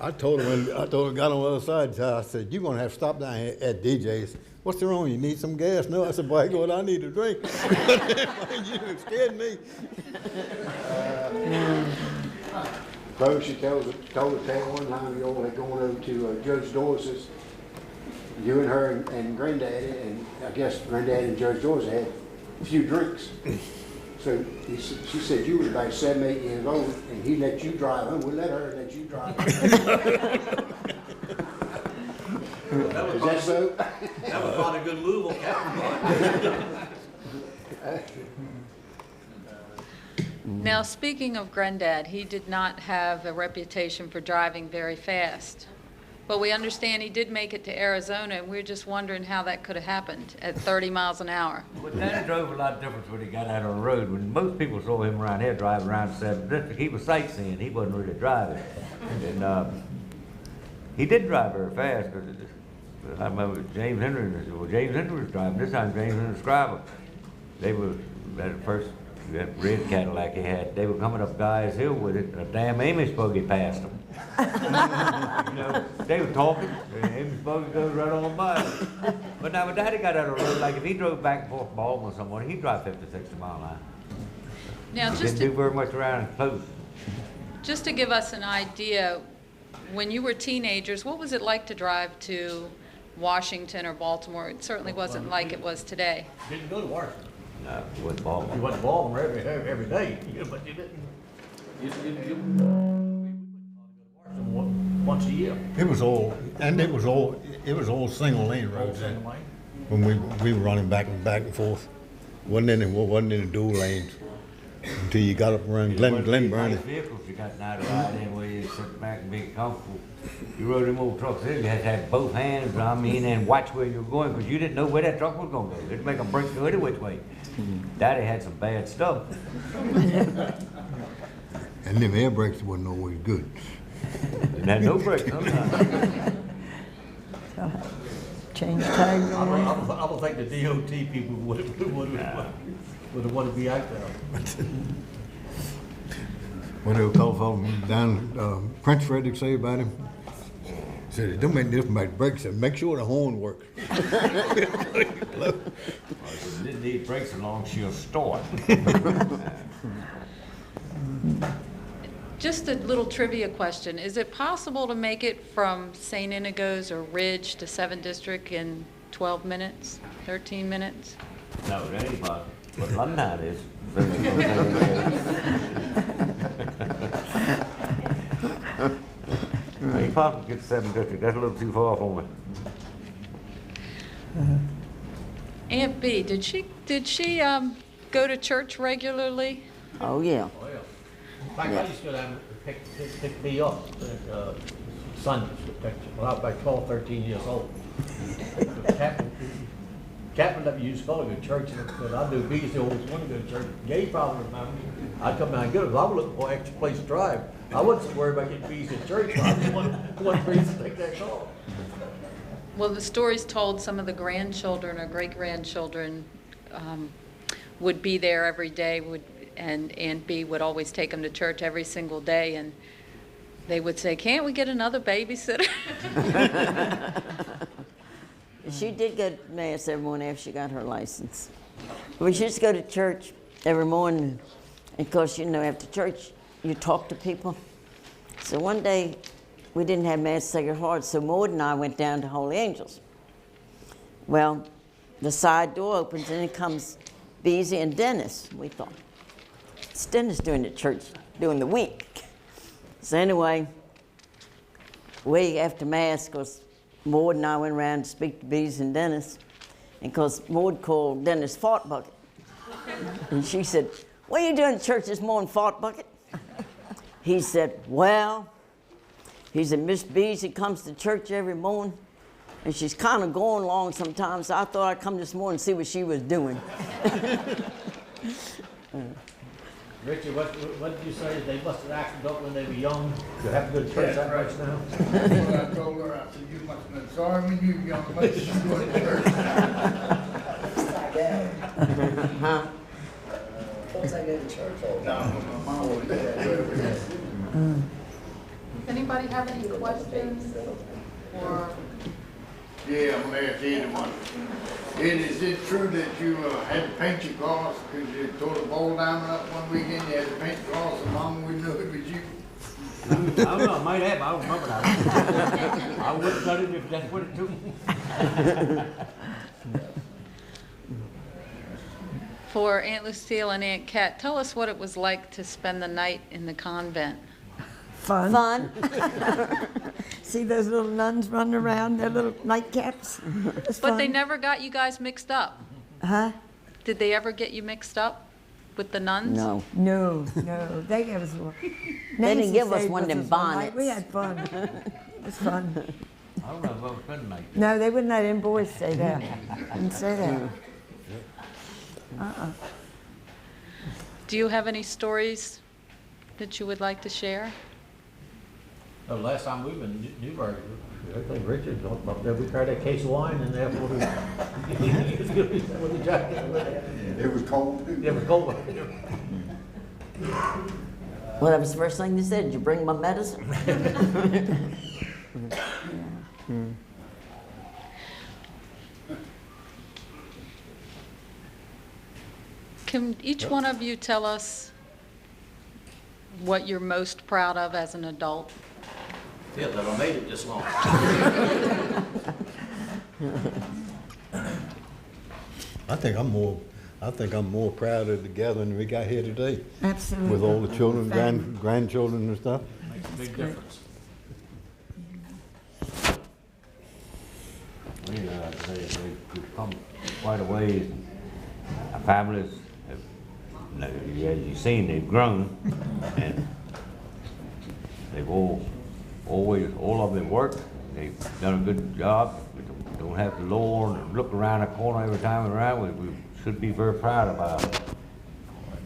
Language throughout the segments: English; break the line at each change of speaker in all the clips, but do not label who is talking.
I told him, got on the other side, I said, you're gonna have to stop down here at DJ's. What's the wrong? You need some gas? No, I said, boy, God, I need a drink. You scared me.
Pough, she told the tale one time, you all had gone over to Judge Doris's, you and her and Granddaddy, and I guess Granddaddy and Judge Doris had a few drinks. So she said you were about 7, 8 years old, and he let you drive home. We let her let you drive home. Is that so?
That was not a good move on Captain's part.
Now, speaking of Granddad, he did not have a reputation for driving very fast. But we understand he did make it to Arizona, and we're just wondering how that could have happened at 30 miles an hour.
Well, Daddy drove a lot different when he got out on the road. When most people saw him around here driving around the 7th District, he was sightseeing. He wasn't really driving. And he did drive very fast. I remember James Henry was driving. This time James Henry Scriber. They were at first. That red Cadillac he had, they were coming up Guy's Hill with it, and a damn Amish buggy passed them. You know, they were talking, and Amish buggy goes right on by. But now when Daddy got out of the road, like if he drove back and forth from Baltimore or somewhere, he'd drive 50, 60 mile an hour.
Now,
Didn't do very much around close.
Just to give us an idea, when you were teenagers, what was it like to drive to Washington or Baltimore? It certainly wasn't like it was today.
Didn't go to Washington.
No, it wasn't Baltimore.
You went to Baltimore every day, but you didn't. We went to Washington once a year.
It was all single lane roads then.
Same way.
When we were running back and forth. Wasn't any dual lanes until you got up around Glen Burnie.
Vehicles you got now to ride in where you sit back and be comfortable. You rode them old trucks in, you had to have both hands, and watch where you were going, because you didn't know where that truck was going to go. It'd make them break go any which way. Daddy had some bad stuff.
And them air brakes wasn't always good.
Didn't have no brakes sometimes.
Change tags
I
on it.
don't think the DOT people would have wanted to be out there.
What they call fellow down, Prince Frederick say about him? Said, it don't make difference about the brakes, said, make sure the horn works.
Didn't need brakes as long as she'll start.
Just a little trivia question. Is it possible to make it from St. Inigo's or Ridge to 7th District in 12 minutes, 13 minutes?
No, it ain't possible. But London is. Ain't possible to get to 7th District. That's a little too far for me.
Aunt B, did she go to church regularly?
Oh, yeah.
Oh, yeah. In fact, I used to go down and pick me up Sundays. When I was about 12, 13 years old. Captain never used to go to church, but I knew Beasley always wanted to go to church. Gay probably remember me. I'd come down and get it. I was looking for an extra place to drive. I wasn't worried about getting Beasley at church. I didn't want reason to take that call.
Well, the stories told some of the grandchildren or great-grandchildren would be there every day, and Aunt B would always take them to church every single day, and they would say, can't we get another babysitter?
She did go to Mass every morning after she got her license. We used to go to church every morning, and of course, you know, after church, you talk to people. So one day, we didn't have Mass Sacred Heart, so Maud and I went down to Holy Angels. Well, the side door opens, and in comes Beezy and Dennis. We thought, it's Dennis doing the church during the week. So anyway, way after Mass, because Maud and I went around to speak to Bees and Dennis, and because Maud called Dennis Fart Bucket. And she said, what are you doing in church this morning, Fart Bucket? He said, well, he said, Miss Beezy comes to church every morning, and she's kind of going along sometimes, so I thought I'd come this morning and see what she was doing.
Richard, what did you say? They must have acted up when they were young to have to go to church that much now?
That's what I told her. I said, you must have been sorry when you were young, but you go to church.
Huh?
Once I go to church all the time. No, my mom would do that.
Anybody anybody have any questions? Or,
Yeah, I'm gonna ask Ed one. Ed, is it true that you had to paint your glass because you tore the ball diamond up one weekend? You had to paint the glass and Mama wouldn't know it was you?
I don't know, I might have, I don't remember that. I wouldn't have done it if that's what it took.
for Aunt Lucille and Aunt Kat, tell us what it was like to spend the night in the convent.
Fun.
Fun.
See those little nuns running around, their little nightcaps? It's
But they
fun.
never got you guys mixed up.
Huh?
Did they ever get you mixed up with the nuns?
No.
No, no, they gave us one.
They didn't
Nancy
give us
stayed
one of
with
them
us one night. We
bonnets.
had fun. It was fun.
I don't know if I was spending the night.
No, they wouldn't let them boys stay there. Didn't say that.
Do you have any stories that you would like to share?
The last time we was in Newburgh, I think Richard, up there, we carried that case of wine and there for the jacket.
It was cold too.
It was cold.
Well, that was the first thing they said. Did you bring my medicine?
Can each one of you tell us what you're most proud of as an adult?
Yeah, that I made it this long.
I think I'm more proud of the gathering we got here today
Absolutely.
with all the children,
Family.
grandchildren and stuff.
Makes a big difference. We've come quite a ways. Our families, have, as you've seen, they've grown, and they've all of them worked. They've done a good job. We don't have to lower and look around the corner every time we're around. We should be very proud of our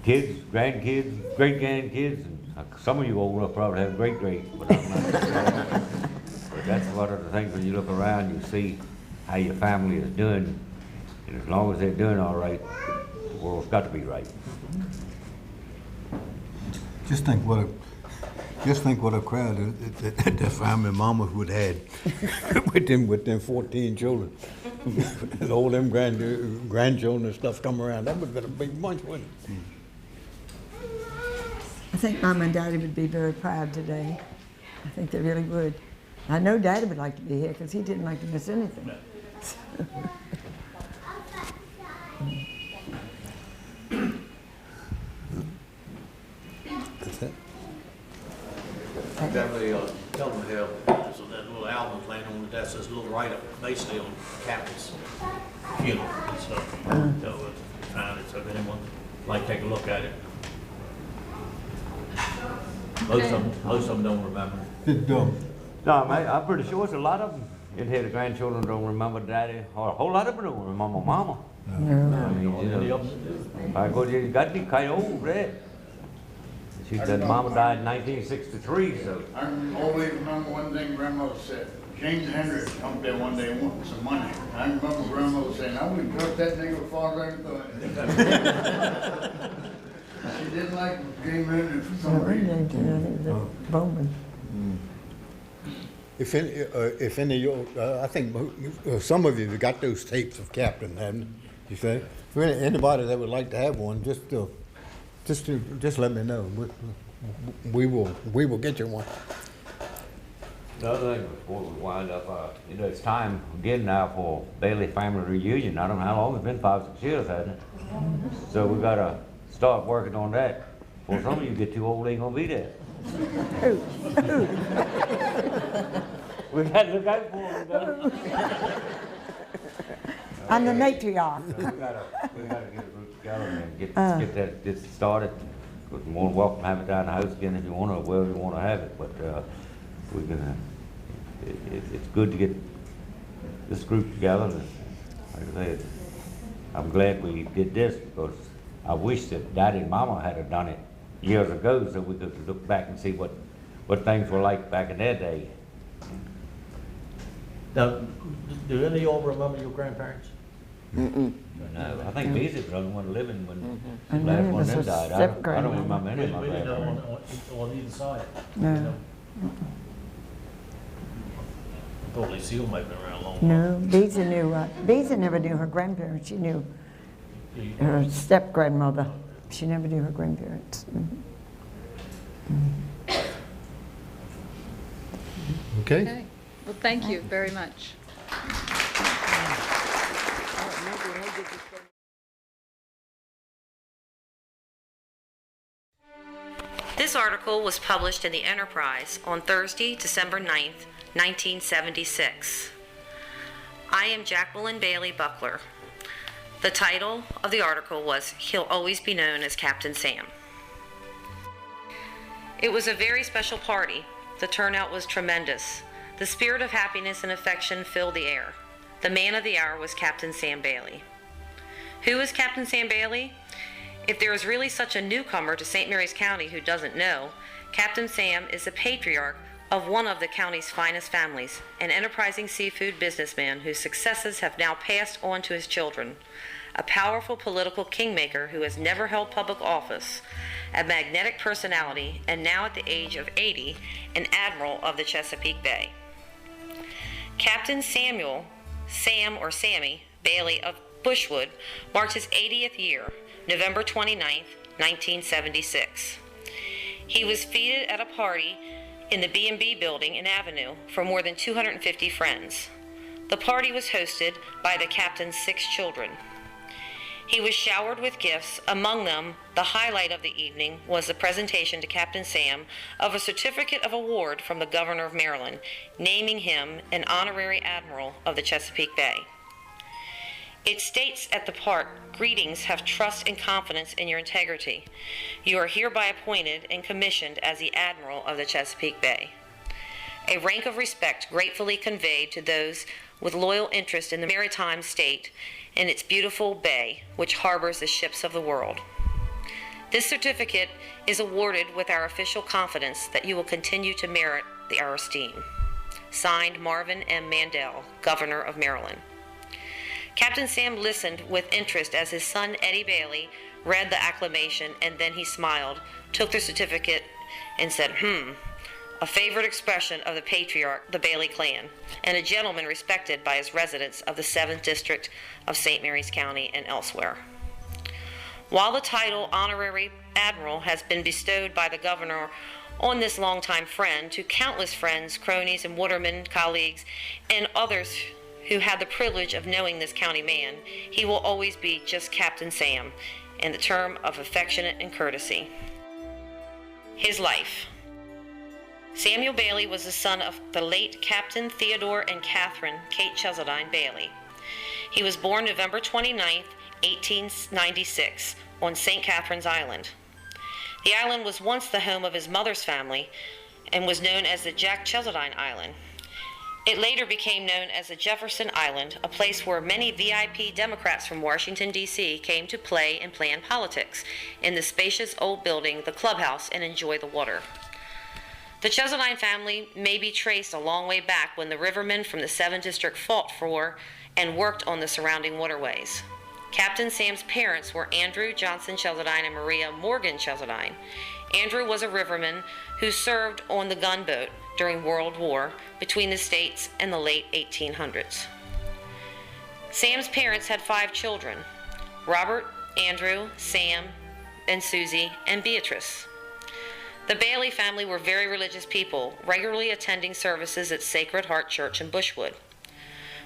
kids, grandkids, great-grandkids, and some of you old enough probably have great-greats, but I'm not. But that's one of the things when you look around, you see how your family is doing, and as long as they're doing all right, the world's got to be right.
Just think what a crowd that family mamas would have had with them 14 children. And all them grandchildren and stuff come around. That would have been a big bunch, wouldn't it?
I think Mom and Daddy would be very proud today. I think they really would. I know Daddy would like to be here because he didn't like to miss anything.
That's it.
Definitely tell them how there's that little album playing on it. That's this little write-up basically on Captain's funeral and stuff. So find it, so if anyone like take a look at it.
Most of them don't remember.
No, I'm pretty sure it's a lot of them in here, the grandchildren don't remember daddy, or a whole lot of them don't remember mama. I mean, you know, I go, you got to be kind of old, right? She said mama died in 1963, so.
I always remember one thing Grandmother said. James Hendricks come there one day wanting some money. I remember Grandmother saying, I wouldn't trust that nigga farther than She didn't like James Hendricks for some reason.
Bowman.
If any of you, I think some of you have got those tapes of Captain, haven't you? Say, for anybody that would like to have one, just let me know. We will get you one.
The other thing before we wind up, you know, it's time again now for Bailey family reunion. I don't know how long it's been, 5, 6 years, hasn't it? So we gotta start working on that. Before some of you get too old, they ain't gonna be there. We gotta look out for them.
I'm the matriarch.
We gotta get a group together and get this started. We're more than welcome to have it down the house again if you want to, wherever you want to have it. But we're gonna. It's good to get this group together. And, like I said, I'm glad we did this because I wish that Daddy and Mama had have done it years ago, so we could look back and see what things were like back in their day.
Now, do any of y'all remember your grandparents?
No, I think Beezy was the only one living when
And
the last
then
one of
it
them
was a
died. I don't remember any of my
We didn't know
grandparents.
on either side.
No.
thought Lucille might have been around a long
No, Beezer never knew her grandparents. She knew
while.
her step-grandmother. She never knew her grandparents.
Okay?
Okay. Well, thank you very much.
This article was published in the Enterprise on Thursday, December 9th, 1976. I am Jacqueline Bailey Buckler. The title of the article was "He'll Always Be Known as Captain Sam." It was a very special party. The turnout was tremendous. The spirit of happiness and affection filled the air. The man of the hour was Captain Sam Bailey. Who is Captain Sam Bailey? If there is really such a newcomer to St. Mary's County who doesn't know, Captain Sam is the patriarch of one of the county's finest families, an enterprising seafood businessman whose successes have now passed on to his children, a powerful political kingmaker who has never held public office, a magnetic personality, and now at the age of 80, an admiral of the Chesapeake Bay. Captain Sam or Sammy Bailey of Bushwood marked his 80th year, November 29, 1976. He was feted at a party in the B&B building in Avenue for more than 250 friends. The party was hosted by the captain's 6 children. He was showered with gifts. Among them, the highlight of the evening was the presentation to Captain Sam of a certificate of award from the Governor of Maryland, naming him an honorary admiral of the Chesapeake Bay. It states at the part, "Greetings, have trust and confidence in your integrity. You are hereby appointed and commissioned as the Admiral of the Chesapeake Bay." A rank of respect gratefully conveyed to those with loyal interest in the maritime state and its beautiful bay, which harbors the ships of the world. This certificate is awarded with our official confidence that you will continue to merit our esteem. Signed, Marvin M. Mandel, Governor of Maryland. Captain Sam listened with interest as his son Eddie Bailey read the acclamation, and then he smiled, took the certificate, and said, a favorite expression of the patriarch, the Bailey clan, and a gentleman respected by his residents of the 7th District of St. Mary's County and elsewhere. While the title Honorary Admiral has been bestowed by the Governor on this longtime friend to countless friends, cronies, and watermen, colleagues, and others who had the privilege of knowing this county man, he will always be just Captain Sam, in the term of affectionate and courtesy. His life. Samuel Bailey was the son of the late Captain Theodore and Catherine Kate Cheseldine Bailey. He was born November 29, 1896, on St. Catherine's Island. The island was once the home of his mother's family and was known as the Jack Cheseldine Island. It later became known as the Jefferson Island, a place where many VIP Democrats from Washington, D.C. came to play and plan politics in the spacious old building, the clubhouse, and enjoy the water. The Cheseldine family may be traced a long way back when the rivermen from the 7th District fought for and worked on the surrounding waterways. Captain Sam's parents were Andrew Johnson Cheseldine and Maria Morgan Cheseldine. Andrew was a riverman who served on the gunboat during World War between the states and the late 1800s. Sam's parents had 5 children: Robert, Andrew, Sam, and Susie, and Beatrice. The Bailey family were very religious people, regularly attending services at Sacred Heart Church in Bushwood.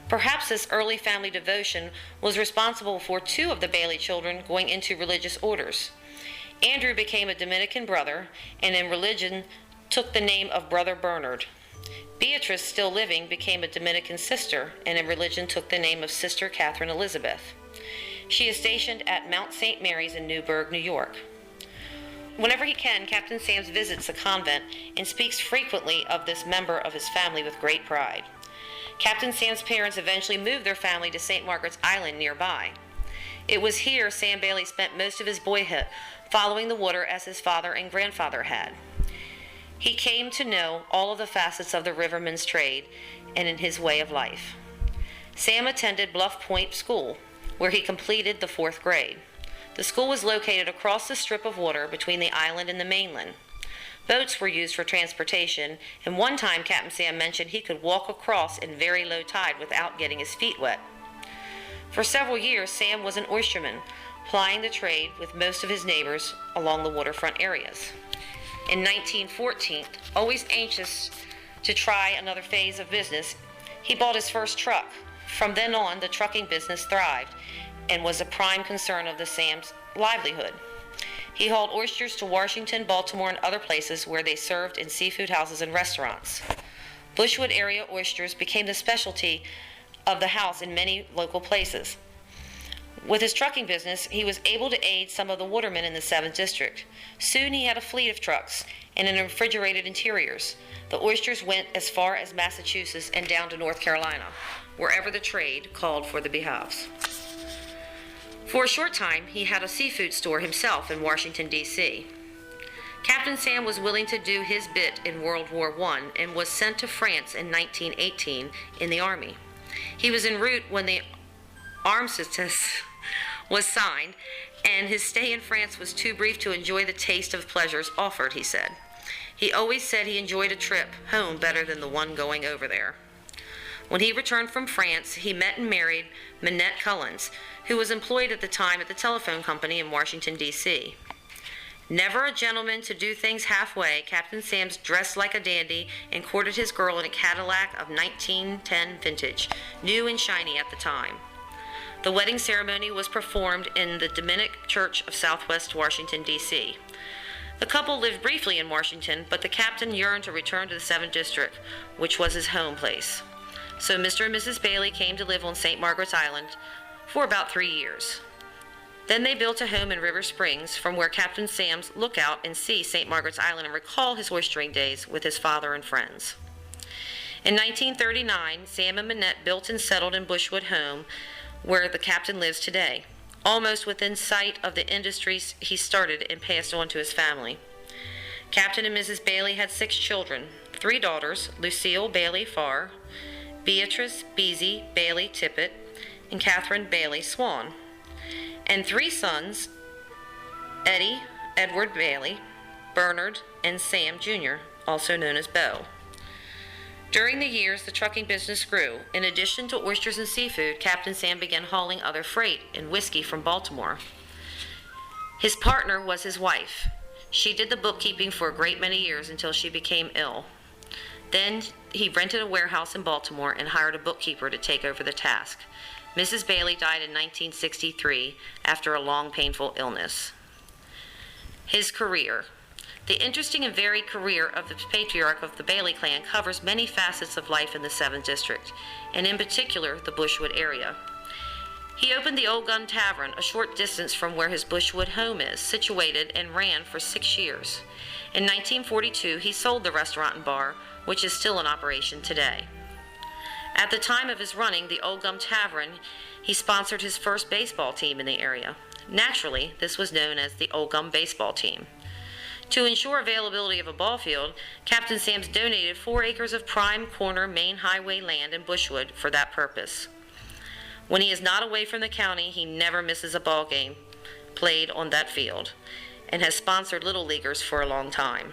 Perhaps this early family devotion was responsible for 2 of the Bailey children going into religious orders. Andrew became a Dominican brother, and in religion took the name of Brother Bernard. Beatrice, still living, became a Dominican sister, and in religion took the name of Sister Catherine Elizabeth. She is stationed at Mount St. Mary's in Newburgh, New York. Whenever he can, Captain Sam visits the convent and speaks frequently of this member of his family with great pride. Captain Sam's parents eventually moved their family to St. Margaret's Island nearby. It was here Sam Bailey spent most of his boyhood, following the water as his father and grandfather had. He came to know all of the facets of the riverman's trade and in his way of life. Sam attended Bluff Point School, where he completed the 4th grade. The school was located across the strip of water between the island and the mainland. Boats were used for transportation, and one time Captain Sam mentioned he could walk across in very low tide without getting his feet wet. For several years, Sam was an oysterman, plying the trade with most of his neighbors along the waterfront areas. In 1914, always anxious to try another phase of business, he bought his first truck. From then on, the trucking business thrived and was a prime concern of the Sam's livelihood. He hauled oysters to Washington, Baltimore, and other places where they served in seafood houses and restaurants. Bushwood area oysters became the specialty of the house in many local places. With his trucking business, he was able to aid some of the watermen in the 7th District. Soon he had a fleet of trucks and in refrigerated interiors. The oysters went as far as Massachusetts and down to North Carolina, wherever the trade called for the behalves. For a short time, he had a seafood store himself in Washington, D.C. Captain Sam was willing to do his bit in World War I and was sent to France in 1918 in the Army. He was en route when the armistice was signed, and his stay in France was too brief to enjoy the taste of pleasures offered, he said. He always said he enjoyed a trip home better than the one going over there. When he returned from France, he met and married Minette Cullens, who was employed at the time at the telephone company in Washington, D.C. Never a gentleman to do things halfway, Captain Sam's dressed like a dandy and courted his girl in a Cadillac of 1910 vintage, new and shiny at the time. The wedding ceremony was performed in the Dominican Church of Southwest Washington, D.C. The couple lived briefly in Washington, but the captain yearned to return to the 7th District, which was his home place. So Mr. and Mrs. Bailey came to live on St. Margaret's Island for about 3 years. Then they built a home in River Springs, from where Captain Sam's look out and see St. Margaret's Island and recall his oystering days with his father and friends. In 1939, Sam and Minette built and settled in Bushwood Home, where the captain lives today, almost within sight of the industries he started and passed on to his family. Captain and Mrs. Bailey had 6 children, 3 daughters, Lucille Bailey Farr, Beatrice Beasy Bailey Tippett, and Catherine Bailey Swan, and 3 sons, Eddie Edward Bailey, Bernard, and Sam Jr., also known as Beau. During the years, the trucking business grew. In addition to oysters and seafood, Captain Sam began hauling other freight and whiskey from Baltimore. His partner was his wife. She did the bookkeeping for a great many years until she became ill. Then he rented a warehouse in Baltimore and hired a bookkeeper to take over the task. Mrs. Bailey died in 1963 after a long, painful illness. His career. The interesting and varied career of the patriarch of the Bailey clan covers many facets of life in the 7th District, and in particular, the Bushwood area. He opened the Old Gun Tavern a short distance from where his Bushwood home is, situated, and ran for 6 years. In 1942, he sold the restaurant and bar, which is still in operation today. At the time of his running the Old Gum Tavern, he sponsored his first baseball team in the area. Naturally, this was known as the Old Gum Baseball Team. To ensure availability of a ball field, Captain Sam's donated 4 acres of prime corner main highway land in Bushwood for that purpose. When he is not away from the county, he never misses a ball game played on that field, and has sponsored Little Leaguers for a long time.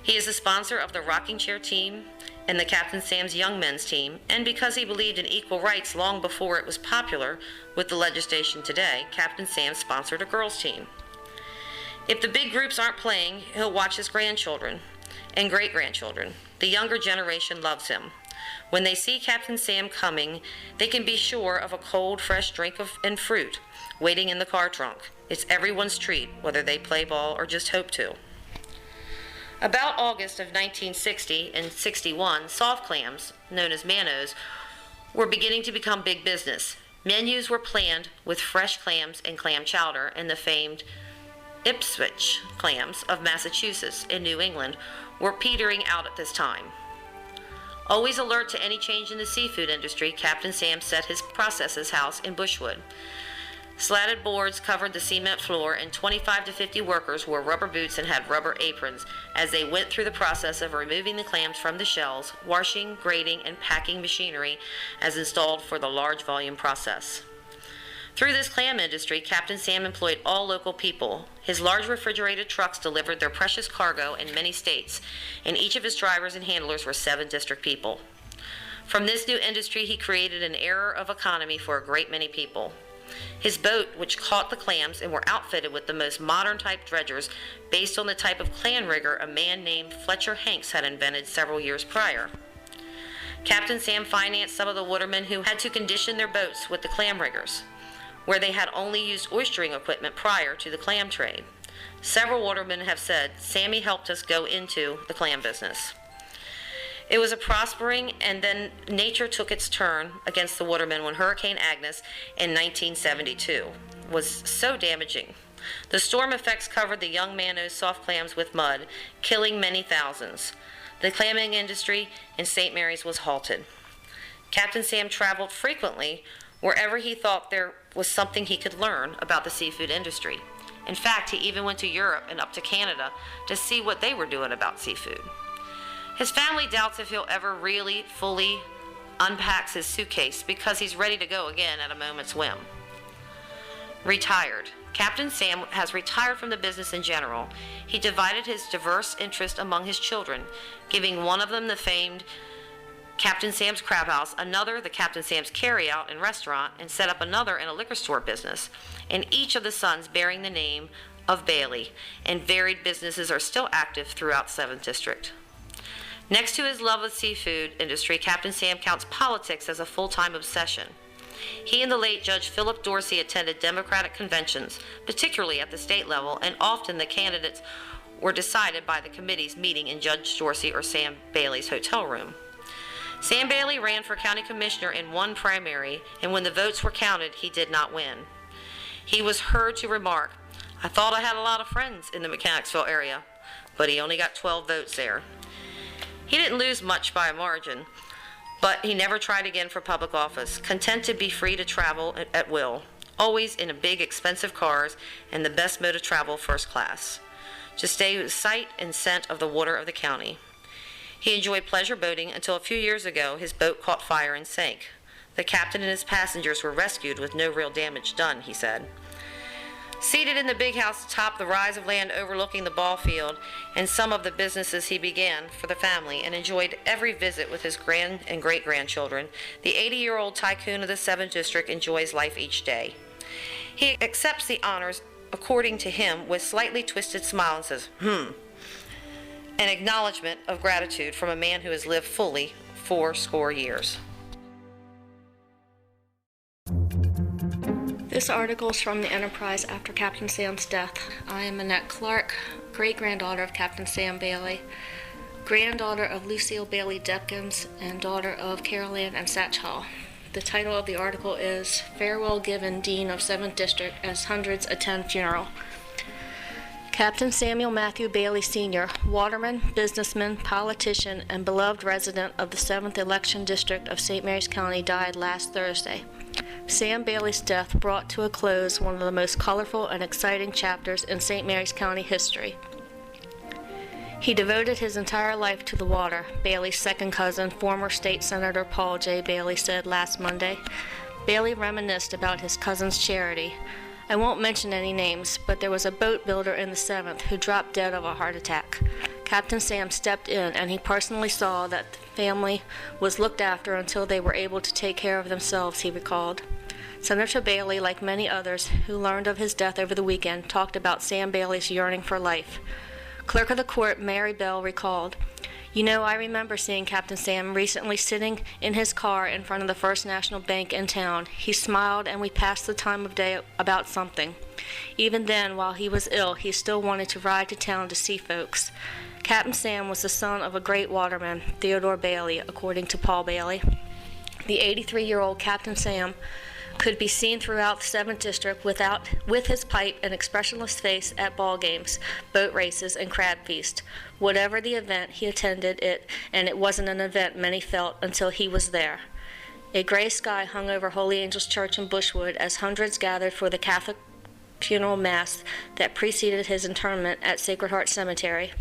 He is a sponsor of the rocking chair team and the Captain Sam's Young Men's team, and because he believed in equal rights long before it was popular with the legislation today, Captain Sam sponsored a girls' team. If the big groups aren't playing, he'll watch his grandchildren and great-grandchildren. The younger generation loves him. When they see Captain Sam coming, they can be sure of a cold, fresh drink and fruit waiting in the car trunk. It's everyone's treat, whether they play ball or just hope to. About August of 1960 and 61, soft clams, known as manos, were beginning to become big business. Menus were planned with fresh clams and clam chowder, and the famed Ipswich clams of Massachusetts and New England were petering out at this time. Always alert to any change in the seafood industry, Captain Sam set his processes house in Bushwood. Slatted boards covered the cement floor, and 25 to 50 workers wore rubber boots and had rubber aprons as they went through the process of removing the clams from the shells, washing, grading, and packing machinery as installed for the large volume process. Through this clam industry, Captain Sam employed all local people. His large refrigerated trucks delivered their precious cargo in many states, and each of his drivers and handlers were 7 district people. From this new industry, he created an era of economy for a great many people. His boat, which caught the clams and were outfitted with the most modern type dredgers based on the type of clam rigger a man named Fletcher Hanks had invented several years prior. Captain Sam financed some of the watermen who had to condition their boats with the clam riggers, where they had only used oystering equipment prior to the clam trade. Several watermen have said, "Sammy helped us go into the clam business." It was a prospering, and then nature took its turn against the watermen when Hurricane Agnes in 1972 was so damaging. The storm effects covered the young Manos soft clams with mud, killing many thousands. The clamming industry in St. Mary's was halted. Captain Sam traveled frequently wherever he thought there was something he could learn about the seafood industry. In fact, he even went to Europe and up to Canada to see what they were doing about seafood. His family doubts if he'll ever really fully unpacks his suitcase because he's ready to go again at a moment's whim. Retired. Captain Sam has retired from the business in general. He divided his diverse interest among his children, giving one of them the famed Captain Sam's Crab House, another the Captain Sam's Carryout and Restaurant, and set up another in a liquor store business, and each of the sons bearing the name of Bailey, and varied businesses are still active throughout 7th District. Next to his love of seafood industry, Captain Sam counts politics as a full-time obsession. He and the late Judge Philip Dorsey attended Democratic conventions, particularly at the state level, and often the candidates were decided by the committees meeting in Judge Dorsey or Sam Bailey's hotel room. Sam Bailey ran for county commissioner in one primary, and when the votes were counted, he did not win. He was heard to remark, "I thought I had a lot of friends in the Mechanicsville area," but he only got 12 votes there. He didn't lose much by a margin, but he never tried again for public office, content to be free to travel at will, always in a big expensive cars and the best mode of travel, first class, to stay with sight and scent of the water of the county. He enjoyed pleasure boating until a few years ago his boat caught fire and sank. The captain and his passengers were rescued with no real damage done, he said. Seated in the big house atop the rise of land overlooking the ball field and some of the businesses he began for the family and enjoyed every visit with his grand and great-grandchildren, the 80-year-old tycoon of the 7th District enjoys life each day. He accepts the honors, according to him, with slightly twisted smile and says, an acknowledgement of gratitude from a man who has lived fully 80 years.
This article is from the Enterprise after Captain Sam's death. I am Annette Clark, great-granddaughter of Captain Sam Bailey, granddaughter of Lucille Bailey Depkins, and daughter of Carol Ann and Satch Hall. The title of the article is Farewell Given Dean of 7th District as Hundreds Attend Funeral. Captain Samuel Matthew Bailey Sr., waterman, businessman, politician, and beloved resident of the 7th Election District of St. Mary's County, died last Thursday. Sam Bailey's death brought to a close one of the most colorful and exciting chapters in St. Mary's County history. He devoted his entire life to the water, Bailey's second cousin, former State Senator Paul J. Bailey, said last Monday. Bailey reminisced about his cousin's charity. I won't mention any names, but there was a boat builder in the 7th who dropped dead of a heart attack. Captain Sam stepped in, and he personally saw that the family was looked after until they were able to take care of themselves, he recalled. Senator Bailey, like many others who learned of his death over the weekend, talked about Sam Bailey's yearning for life. Clerk of the Court Mary Bell recalled, "You know, I remember seeing Captain Sam recently sitting in his car in front of the First National Bank in town. He smiled and we passed the time of day about something. Even then, while he was ill, he still wanted to ride to town to see folks." Captain Sam was the son of a great waterman, Theodore Bailey, according to Paul Bailey. The 83-year-old Captain Sam could be seen throughout the 7th District with his pipe and expressionless face at ball games, boat races, and crab feast. Whatever the event, he attended it, and it wasn't an event many felt until he was there. A gray sky hung over Holy Angels Church in Bushwood as hundreds gathered for the Catholic funeral mass that preceded his interment at Sacred Heart Cemetery.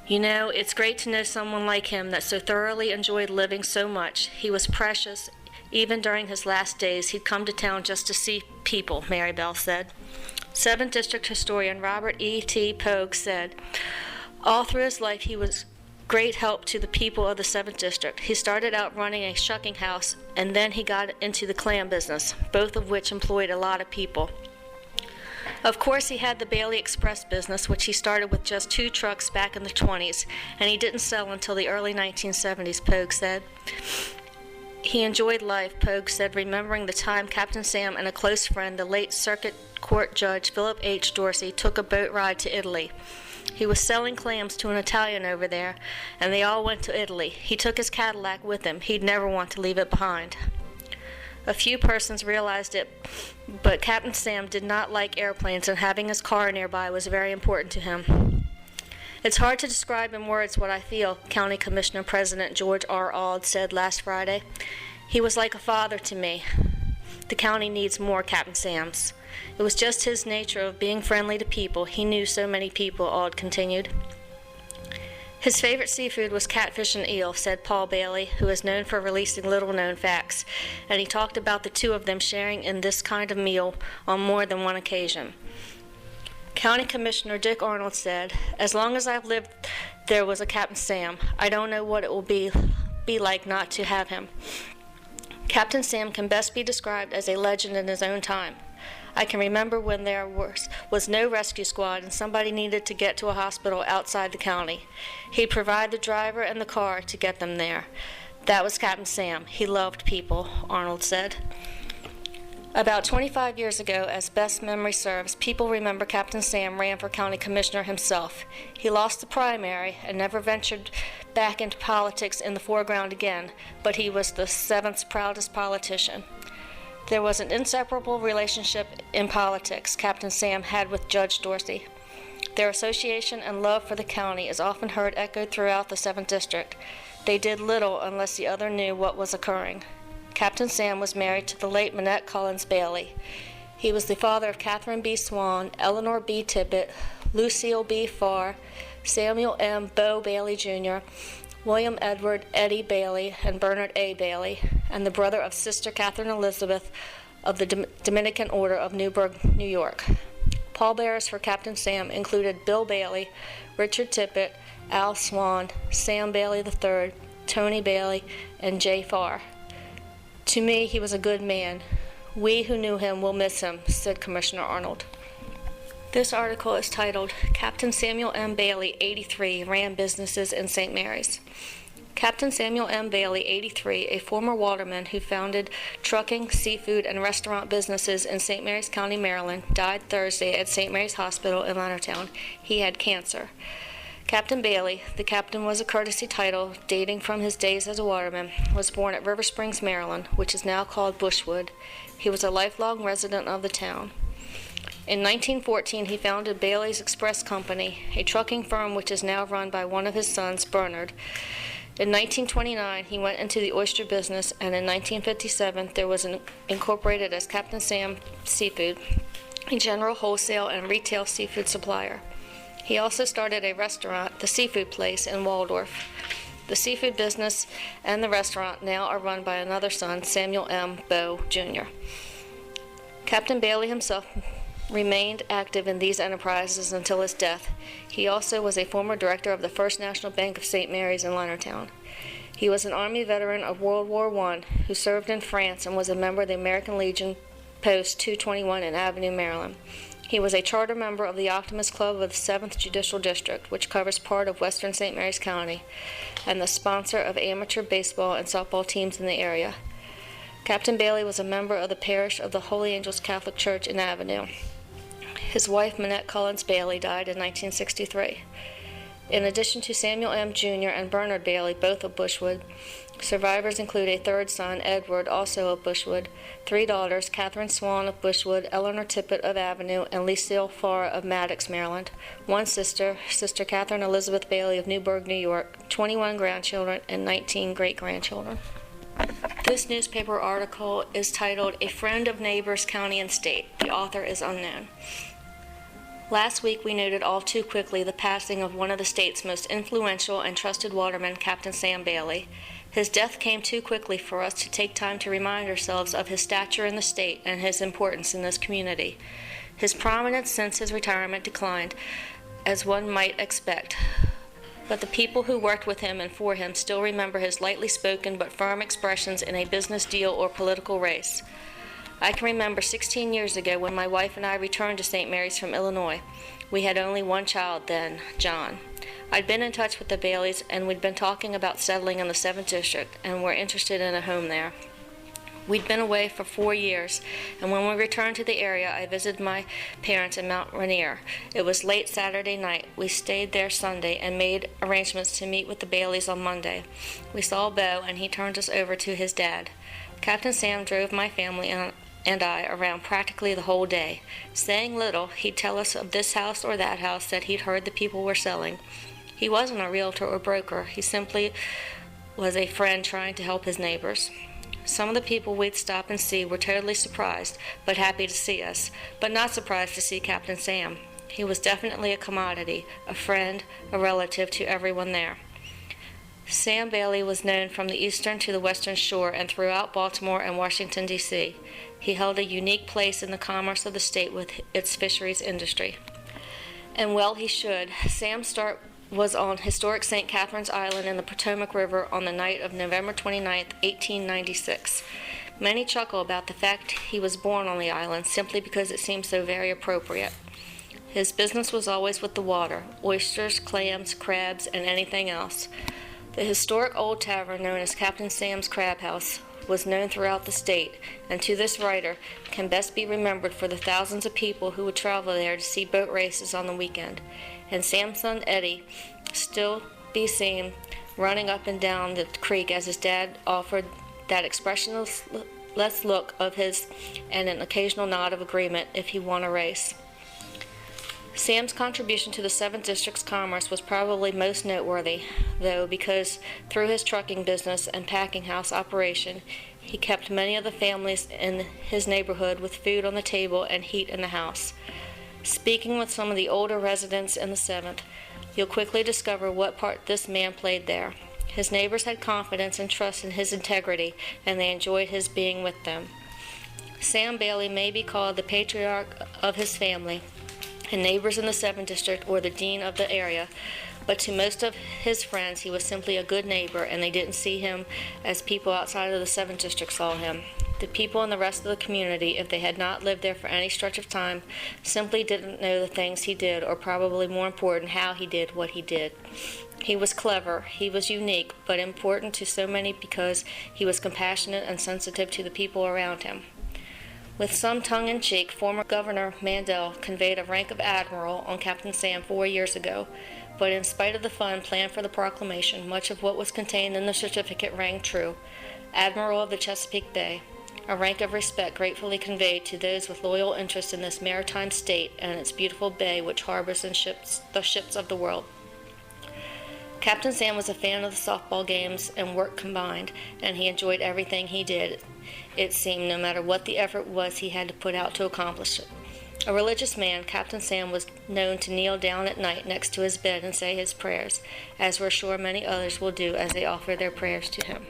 You know, it's great to know someone like him that so thoroughly enjoyed living so much. He was precious, Even during his last days, he'd come to town just to see people, Mary Bell said. 7th District historian Robert E.T. Pough said, all through his life he was great help to the people of the 7th District. He started out running a shucking house, and then he got into the clam business, both of which employed a lot of people. Of course, he had the Bailey Express business, which he started with just 2 trucks back in the 20s, and he didn't sell until the early 1970s, Pough said. He enjoyed life, Pough said, remembering the time Captain Sam and a close friend, the late Circuit Court Judge Philip H. Dorsey, took a boat ride to Italy. He was selling clams to an Italian over there, and they all went to Italy. He took his Cadillac with him. He'd never want to leave it behind. A few persons realized it, but Captain Sam did not like airplanes, and having his car nearby was very important to him. It's hard to describe in words what I feel, County Commissioner President George R. Auld said last Friday. He was like a father to me. The county needs more Captain Sams. It was just his nature of being friendly to people. He knew so many people, Auld continued. His favorite seafood was catfish and eel, said Paul Bailey, who is known for releasing little-known facts, and he talked about the two of them sharing in this kind of meal on more than one occasion. County Commissioner Dick Arnold said, as long as I've lived, there was a Captain Sam. I don't know what it will be like not to have him. Captain Sam can best be described as a legend in his own time. I can remember when there was no rescue squad and somebody needed to get to a hospital outside the county. He'd provide the driver and the car to get them there. That was Captain Sam. He loved people, Arnold said. About 25 years ago, as best memory serves, people remember Captain Sam ran for county commissioner himself. He lost the primary and never ventured back into politics in the foreground again, but he was the 7th's proudest politician. There was an inseparable relationship in politics Captain Sam had with Judge Dorsey. Their association and love for the county is often heard echoed throughout the 7th District. They did little unless the other knew what was occurring. Captain Sam was married to the late Minette Collins Bailey. He was the father of Catherine B. Swan, Eleanor B. Tippett, Lucille B. Farr, Samuel M. Bo Bailey Jr., William Edward Eddie Bailey, and Bernard A. Bailey, and the brother of Sister Catherine Elizabeth of the Dominican Order of Newburgh, New York. Pallbearers for Captain Sam included Bill Bailey, Richard Tippett, Al Swan, Sam Bailey III, Tony Bailey, and J. Farr. To me, he was a good man. We who knew him will miss him, said Commissioner Arnold. This article is titled, Captain Samuel M. Bailey, 83, ran businesses in St. Mary's. Captain Samuel M. Bailey, 83, a former waterman who founded trucking, seafood, and restaurant businesses in St. Mary's County, Maryland, died Thursday at St. Mary's Hospital in Leonardtown. He had cancer. Captain Bailey, the captain was a courtesy title dating from his days as a waterman, was born at River Springs, Maryland, which is now called Bushwood. He was a lifelong resident of the town. In 1914, he founded Bailey's Express Company, a trucking firm which is now run by one of his sons, Bernard. In 1929, he went into the oyster business, and in 1957, there was incorporated as Captain Sam Seafood, a general wholesale and retail seafood supplier. He also started a restaurant, the Seafood Place, in Waldorf. The seafood business and the restaurant now are run by another son, Samuel M. Bo, Jr. Captain Bailey himself remained active in these enterprises until his death. He also was a former director of the First National Bank of St. Mary's in Leonardtown. He was an Army veteran of World War I who served in France and was a member of the American Legion Post 221 in Avenue, Maryland. He was a charter member of the Optimist Club of the 7th Judicial District, which covers part of western St. Mary's County, and the sponsor of amateur baseball and softball teams in the area. Captain Bailey was a member of the parish of the Holy Angels Catholic Church in Avenue. His wife, Minette Collins Bailey, died in 1963. In addition to Samuel M. Jr. and Bernard Bailey, both of Bushwood, survivors include a third son, Edward, also of Bushwood, 3 daughters, Catherine Swan of Bushwood, Eleanor Tippett of Avenue, and Lucille Farr of Maddox, Maryland, 1 sister, Sister Catherine Elizabeth Bailey of Newburgh, New York, 21 grandchildren, and 19 great-grandchildren. This newspaper article is titled, A Friend of Neighbors, County and State. The author is unknown. Last week, we noted all too quickly the passing of one of the state's most influential and trusted watermen, Captain Sam Bailey. His death came too quickly for us to take time to remind ourselves of his stature in the state and his importance in this community. His prominence since his retirement declined, as one might expect. But the people who worked with him and for him still remember his lightly spoken but firm expressions in a business deal or political race. I can remember 16 years ago when my wife and I returned to St. Mary's from Illinois. We had only one child then, John. I'd been in touch with the Baileys, and we'd been talking about settling in the 7th District, and were interested in a home there. We'd been away for 4 years, and when we returned to the area, I visited my parents in Mount Rainier. It was late Saturday night. We stayed there Sunday and made arrangements to meet with the Baileys on Monday. We saw Beau, and he turned us over to his dad. Captain Sam drove my family and I around practically the whole day. Saying little, he'd tell us of this house or that house that he'd heard the people were selling. He wasn't a realtor or broker. He simply was a friend trying to help his neighbors. Some of the people we'd stop and see were totally surprised, but happy to see us, but not surprised to see Captain Sam. He was definitely a commodity, a friend, a relative to everyone there. Sam Bailey was known from the eastern to the western shore and throughout Baltimore and Washington, D.C. He held a unique place in the commerce of the state with its fisheries industry. And well he should. Sam's start was on historic St. Catherine's Island in the Potomac River on the night of November 29, 1896. Many chuckle about the fact he was born on the island simply because it seems so very appropriate. His business was always with the water, oysters, clams, crabs, and anything else. The historic old tavern known as Captain Sam's Crab House was known throughout the state, and to this writer can best be remembered for the thousands of people who would travel there to see boat races on the weekend, and Sam's son Eddie still be seen running up and down the creek as his dad offered that expressionless look of his and an occasional nod of agreement if he won a race. Sam's contribution to the 7th District's commerce was probably most noteworthy, though, because through his trucking business and packing house operation, he kept many of the families in his neighborhood with food on the table and heat in the house. Speaking with some of the older residents in the 7th, you'll quickly discover what part this man played there. His neighbors had confidence and trust in his integrity, and they enjoyed his being with them. Sam Bailey may be called the patriarch of his family, and neighbors in the 7th District or the dean of the area, but to most of his friends he was simply a good neighbor, and they didn't see him as people outside of the 7th District saw him. The people in the rest of the community, if they had not lived there for any stretch of time, simply didn't know the things he did, or probably more important, how he did what he did. He was clever, he was unique, but important to so many because he was compassionate and sensitive to the people around him. With some tongue-in-cheek, former Governor Mandel conveyed a rank of admiral on Captain Sam 4 years ago, but in spite of the fund planned for the proclamation, much of what was contained in the certificate rang true. Admiral of the Chesapeake Bay, a rank of respect gratefully conveyed to those with loyal interest in this maritime state and its beautiful bay which harbors the ships of the world. Captain Sam was a fan of the softball games and work combined, and he enjoyed everything he did. It seemed no matter what the effort was he had to put out to accomplish it. A religious man, Captain Sam was known to kneel down at night next to his bed and say his prayers, as we're sure many others will do as they offer their prayers to him.